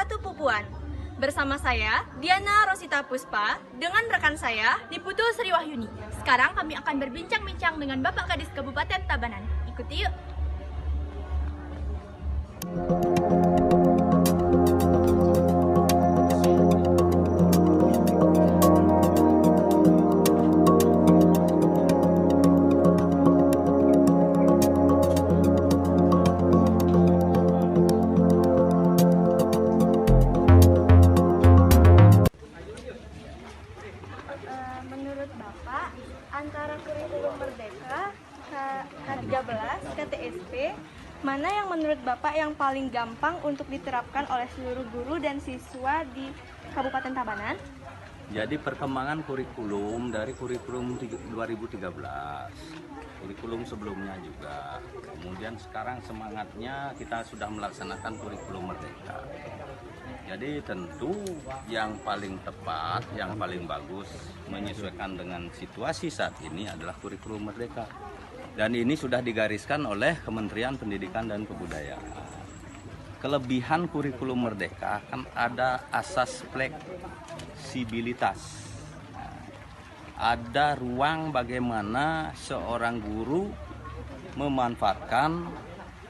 1 Pupuan. Bersama saya, Diana Rosita Puspa, dengan rekan saya, Diputu Sri Wahyuni. Sekarang kami akan berbincang-bincang dengan Bapak Kadis Kabupaten Tabanan. Ikuti yuk. menurut Bapak, antara kurikulum Merdeka, K13, KTSP, mana yang menurut Bapak yang paling gampang untuk diterapkan oleh seluruh guru dan siswa di Kabupaten Tabanan? Jadi perkembangan kurikulum dari kurikulum 2013, kurikulum sebelumnya juga. Kemudian sekarang semangatnya kita sudah melaksanakan kurikulum Merdeka. Jadi tentu yang paling tepat, yang paling bagus menyesuaikan dengan situasi saat ini adalah kurikulum Merdeka. Dan ini sudah digariskan oleh Kementerian Pendidikan dan Kebudayaan. Kelebihan kurikulum Merdeka kan ada asas fleksibilitas. Ada ruang bagaimana seorang guru memanfaatkan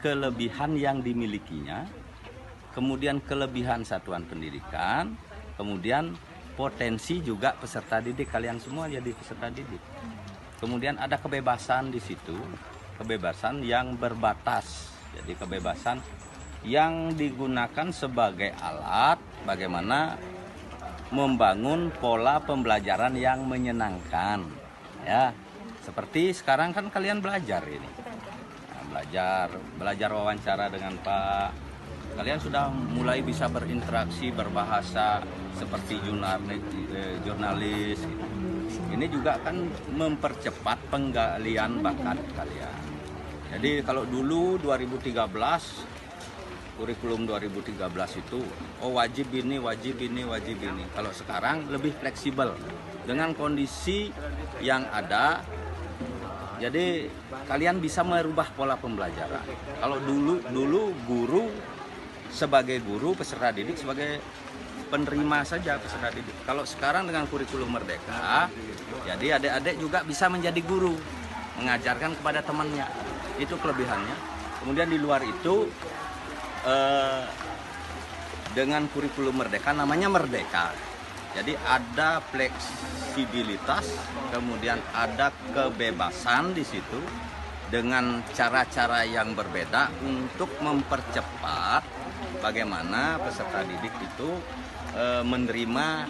kelebihan yang dimilikinya, kemudian kelebihan satuan pendidikan, kemudian potensi juga peserta didik, kalian semua jadi peserta didik. Kemudian ada kebebasan di situ, kebebasan yang berbatas. Jadi kebebasan yang digunakan sebagai alat bagaimana membangun pola pembelajaran yang menyenangkan. Ya, seperti sekarang kan kalian belajar ini. Nah, belajar wawancara dengan Pak. Kalian sudah mulai bisa berinteraksi, berbahasa seperti jurnalis. Gitu. Ini juga akan mempercepat penggalian bakat kalian. Jadi kalau dulu 2013, kurikulum 2013 itu wajib ini. Kalau sekarang lebih fleksibel dengan kondisi yang ada. Jadi kalian bisa merubah pola pembelajaran. Kalau dulu guru sebagai guru, peserta didik sebagai penerima saja peserta didik. Kalau sekarang dengan kurikulum Merdeka, jadi adik-adik juga bisa menjadi guru, mengajarkan kepada temannya. Itu kelebihannya. Kemudian di luar itu dengan kurikulum Merdeka namanya Merdeka. Jadi ada fleksibilitas, kemudian ada kebebasan di situ dengan cara-cara yang berbeda untuk mempercepat bagaimana peserta didik itu menerima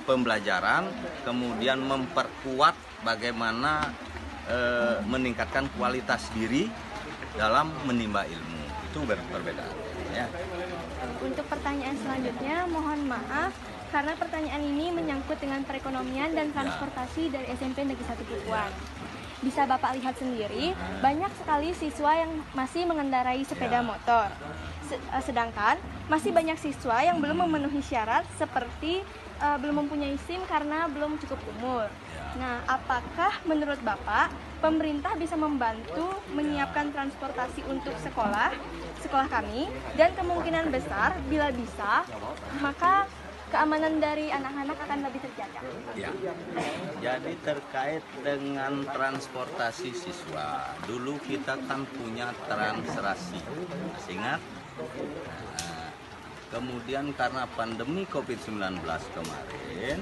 pembelajaran, kemudian memperkuat bagaimana meningkatkan kualitas diri dalam menimba ilmu. Itu perbedaan ya. Untuk pertanyaan selanjutnya, mohon maaf karena pertanyaan ini menyangkut dengan perekonomian dan transportasi dari SMP Negeri 1 Pupuan. Bisa Bapak lihat sendiri, banyak sekali siswa yang masih mengendarai sepeda motor. Sedangkan masih banyak siswa yang belum memenuhi syarat seperti belum mempunyai SIM karena belum cukup umur. Nah, apakah menurut Bapak pemerintah bisa membantu menyiapkan transportasi untuk sekolah kami, dan kemungkinan besar bila bisa maka keamanan dari anak-anak akan lebih terjaga? Ya. Jadi terkait dengan transportasi siswa, dulu kita kan punya transrasi, masih ingat? Kemudian karena pandemi COVID-19 kemarin,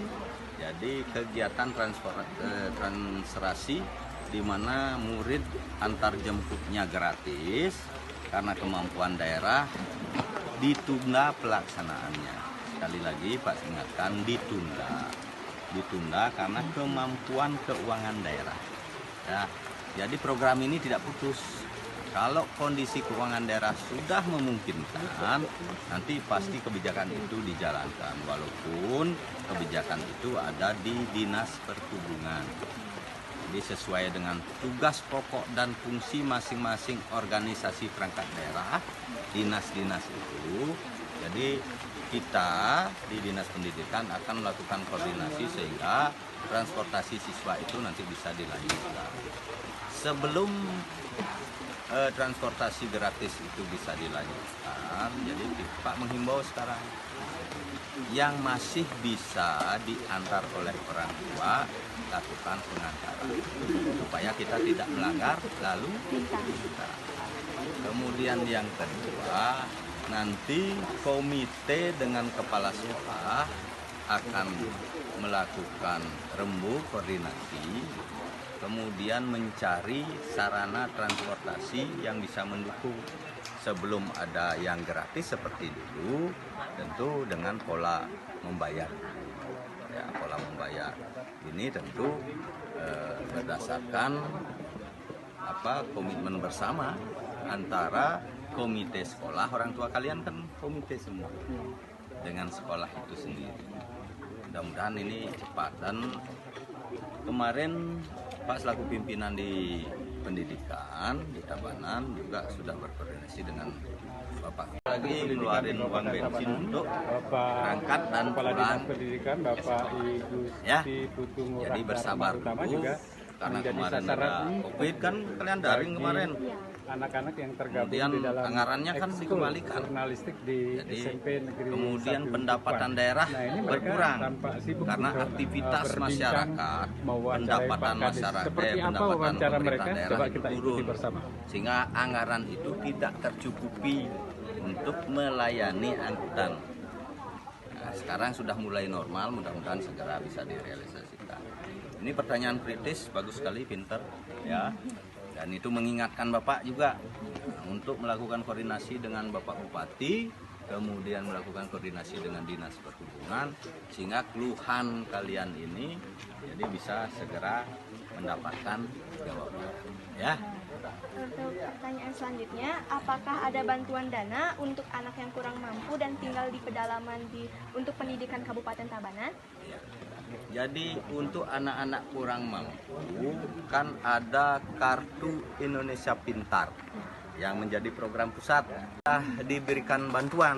jadi kegiatan transrasi di mana murid antar jemputnya gratis karena kemampuan daerah, ditunda pelaksanaannya. Sekali lagi Pak ingatkan, ditunda karena kemampuan keuangan daerah. Ya, jadi program ini tidak putus. Kalau kondisi keuangan daerah sudah memungkinkan, nanti pasti kebijakan itu dijalankan. Walaupun kebijakan itu ada di Dinas Perhubungan. Jadi sesuai dengan tugas pokok dan fungsi masing-masing organisasi perangkat daerah, dinas-dinas itu. Jadi kita di Dinas Pendidikan akan melakukan koordinasi sehingga transportasi siswa itu nanti bisa dilanjutkan. Sebelum transportasi gratis itu bisa dilanjutkan. Jadi Pak menghimbau sekarang yang masih bisa diantar oleh orang tua, lakukan pengantaran supaya kita tidak melanggar lalu lintas. Kemudian yang kedua, nanti komite dengan kepala sekolah akan melakukan rembuh koordinasi, kemudian mencari sarana transportasi yang bisa mendukung. Sebelum ada yang gratis seperti dulu, tentu dengan pola membayar. Ya, pola membayar ini tentu berdasarkan komitmen bersama antara komite sekolah, orang tua kalian kan komite semua, dengan sekolah itu sendiri. Mudah-mudahan ini cepat. Dan kemarin Pak selaku pimpinan di pendidikan di Tabanan juga sudah berkoordinasi dengan Bapak lagi ngeluarin uang bensin untuk berangkat dan pulang. Pendidikan Bapak Ibu Ya, Putu jadi bersabar dulu juga karena kemarin ada COVID kan, kalian daring kemarin. Anak-anak yang tergabung Kemudian di dalam anggarannya kan ekskul dikembalikan. jurnalistik di Jadi SMP Negeri kemudian 1 pendapatan Tuban. daerah Nah, ini mereka berkurang tampak sibuk karena untuk, aktivitas berbincang, masyarakat, mewawancarai pendapatan Pak Kadis. masyarakat, Seperti apa pendapatan wawancara pemerintah mereka? daerah Coba itu kita ikuti turun. bersama. Sehingga anggaran itu tidak tercukupi untuk melayani angkutan. Nah, sekarang sudah mulai normal, mudah-mudahan segera bisa direalisasikan. Ini pertanyaan kritis, bagus sekali, pinter, ya. Dan itu mengingatkan Bapak juga untuk melakukan koordinasi dengan Bapak Bupati, kemudian melakukan koordinasi dengan Dinas Perhubungan, sehingga keluhan kalian ini jadi bisa segera mendapatkan jawaban. Ya. Untuk pertanyaan selanjutnya, apakah ada bantuan dana untuk anak yang kurang mampu dan tinggal di pedalaman untuk pendidikan Kabupaten Tabanan? Ya. Jadi untuk anak-anak kurang mampu kan ada Kartu Indonesia Pintar yang menjadi program pusat, diberikan bantuan.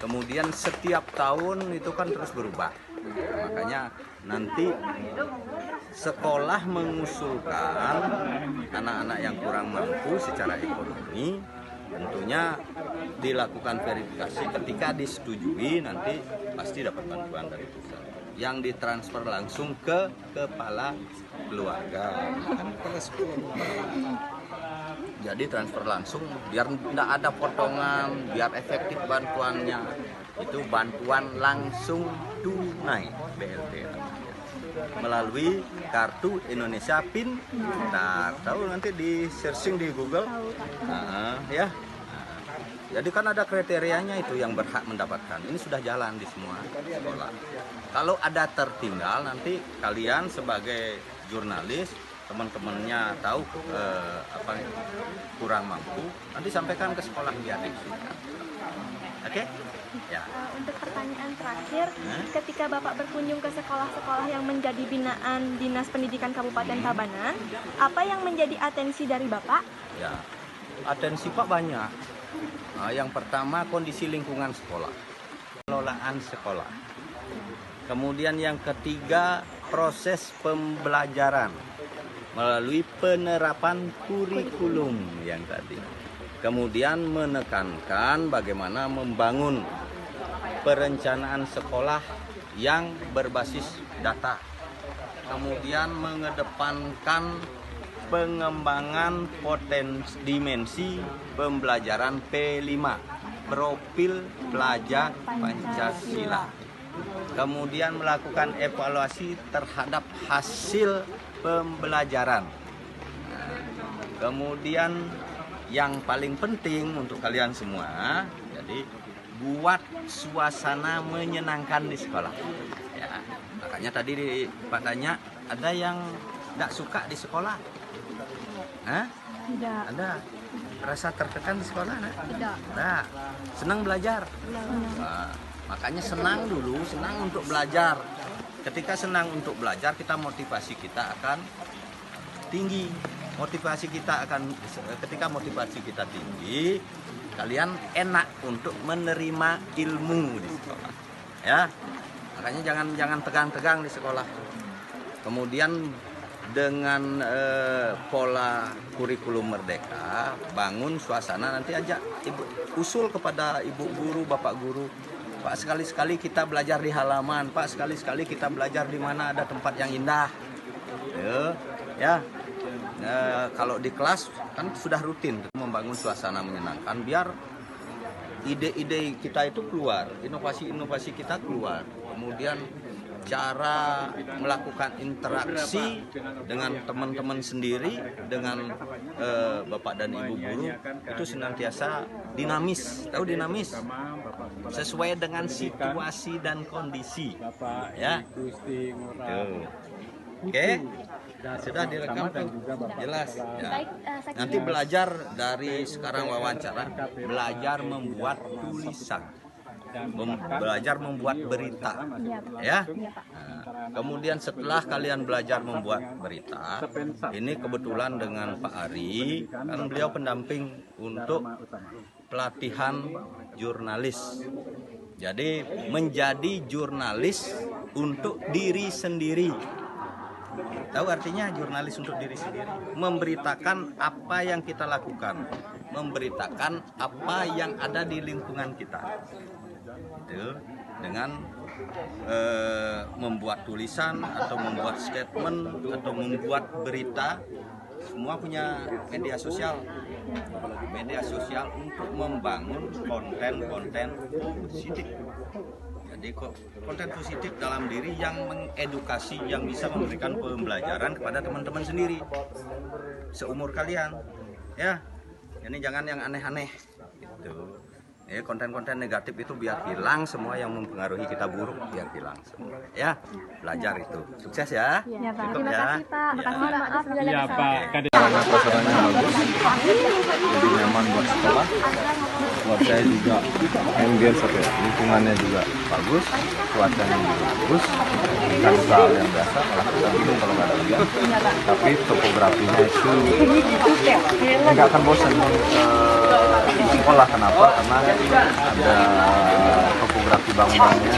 Kemudian setiap tahun itu kan terus berubah. Makanya nanti sekolah mengusulkan anak-anak yang kurang mampu secara ekonomi, tentunya dilakukan verifikasi. Ketika disetujui nanti pasti dapat bantuan dari pusat yang ditransfer langsung ke kepala keluarga. Jadi transfer langsung biar tidak ada potongan, biar efektif bantuannya. Itu bantuan langsung tunai BLT melalui Kartu Indonesia Pintar. Tahu nanti di searching di Google. Ya. Jadi kan ada kriterianya itu yang berhak mendapatkan. Ini sudah jalan di semua sekolah. Kalau ada tertinggal nanti kalian sebagai jurnalis, teman-temannya tahu kurang mampu, nanti sampaikan ke sekolah biar disusun. Oke? Ya. Untuk pertanyaan terakhir, ketika Bapak berkunjung ke sekolah-sekolah yang menjadi binaan Dinas Pendidikan Kabupaten Tabanan, apa yang menjadi atensi dari Bapak? Ya, atensi Pak banyak. Nah, yang pertama kondisi lingkungan sekolah, pengelolaan sekolah. Kemudian yang ketiga proses pembelajaran melalui penerapan kurikulum yang tadi. Kemudian menekankan bagaimana membangun perencanaan sekolah yang berbasis data. Kemudian mengedepankan pengembangan potensi dimensi pembelajaran P5, profil pelajar Pancasila. Kemudian melakukan evaluasi terhadap hasil pembelajaran. Kemudian yang paling penting untuk kalian semua, jadi buat suasana menyenangkan di sekolah. Ya, makanya tadi Pak tanya, ada yang tidak suka di sekolah? Hah? Tidak. Ada rasa tertekan di sekolah? Tidak. Nah, senang belajar. Nah, makanya senang dulu, senang untuk belajar. Ketika senang untuk belajar, motivasi kita akan tinggi. Ketika motivasi kita tinggi, kalian enak untuk menerima ilmu di sekolah. Ya, makanya jangan tegang-tegang di sekolah. Kemudian dengan pola kurikulum merdeka, bangun suasana, nanti ajak usul kepada ibu guru, bapak guru, Pak, sekali-sekali kita belajar di halaman, Pak, sekali-sekali kita belajar di mana ada tempat yang indah. Ya. Kalau di kelas kan sudah rutin membangun suasana menyenangkan, biar ide-ide kita itu keluar, inovasi-inovasi kita keluar. Kemudian cara melakukan interaksi dengan teman-teman sendiri, dengan bapak dan ibu guru itu senantiasa dinamis, tahu dinamis, sesuai dengan situasi dan kondisi. Ya, oke, sudah direkam tuh, jelas. Ya. Nanti belajar dari sekarang wawancara, belajar membuat tulisan. Belajar membuat berita, ya. Nah, kemudian setelah kalian belajar membuat berita, ini kebetulan dengan Pak Ari, kan beliau pendamping untuk pelatihan jurnalis. Jadi menjadi jurnalis untuk diri sendiri. Tahu artinya jurnalis untuk diri sendiri? Memberitakan apa yang kita lakukan, memberitakan apa yang ada di lingkungan kita. Dengan membuat tulisan atau membuat statement atau membuat berita, semua punya media sosial untuk membangun konten-konten positif. Jadi konten positif dalam diri yang mengedukasi, yang bisa memberikan pembelajaran kepada teman-teman sendiri seumur kalian, ya. Ini jangan yang aneh-aneh gitu. Konten-konten negatif itu biar hilang, semua yang mempengaruhi kita buruk biar hilang semua. Ya, belajar itu. Sukses ya. Ya, Pak. Cukup Terima ya. kasih, Pak. Mohon maaf segala Iya kesalahan. Pak, Kades. Prasaranya bagus, jadi nyaman buat sekolah. Buat saya juga ambience lingkungannya juga bagus, cuacanya juga bagus. Bukan hal yang biasa, malah kita bingung kalau nggak ada hujan. Tapi topografinya itu nggak akan bosan di sekolah. Kenapa? Karena ada topografi bangunannya,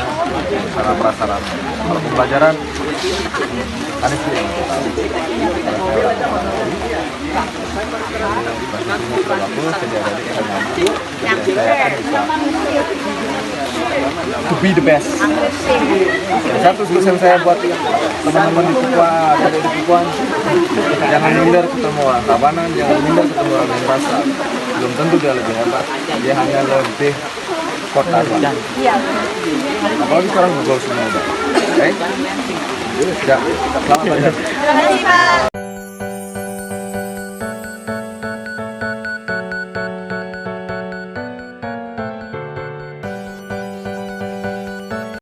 cara prasarana. Kalau pembelajaran ada sih yang kita tahu. Bagus, jadi ada di sana. Saya akan bisa to be the best. Satu tulisan saya buat teman-teman di Pupuan, ada di Pupuan, jangan minder ketemu orang Tabanan, jangan minder ketemu orang yang rasa. Belum tentu dia lebih hebat, dia hanya lebih kota aja. Apalagi sekarang Google semua udah. Oke? Ya, selamat belajar. Terima kasih, Pak.